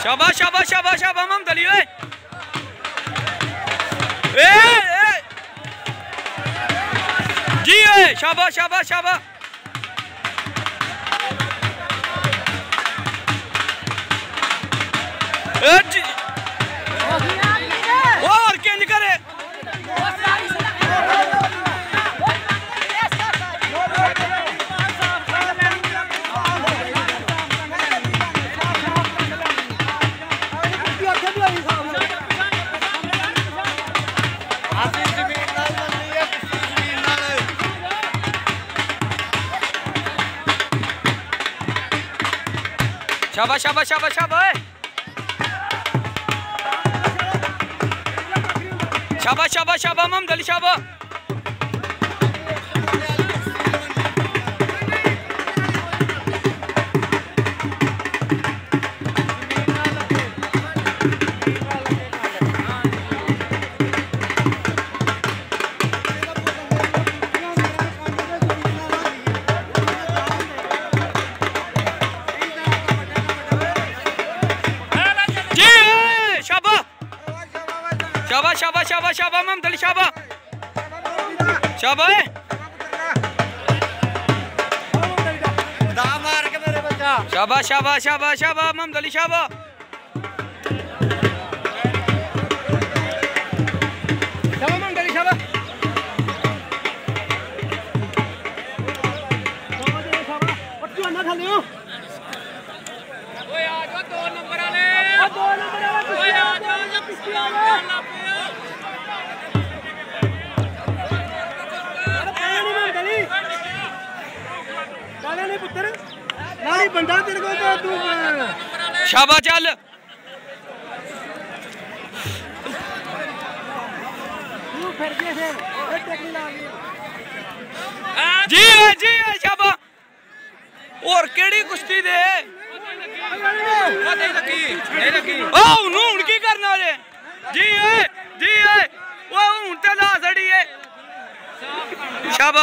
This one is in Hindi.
शाबाश शाबाश शाबाश शाबाश मोहम्मद अली ओए जी ओए शाबाश शाबाश शाबाश और क्या करे शाबाश शाबाश शाबाश शाबाश शाबाश शाबाश शाबाश मोहम्मद अली शाबाश शाबाश शाबाश शाबाश शाबाश मोहम्मद अली शाबाश शाबाश शाबाश शाबाश शाबाश शाबाश मोहम्मद अली शाबाश मोहम्मद अली शाबाश शाबाश चल जी जी शाबाश और केड़ी कुश्ती दे की करना जे जी जी वो हूं ते ला सड़ी है शाबाश।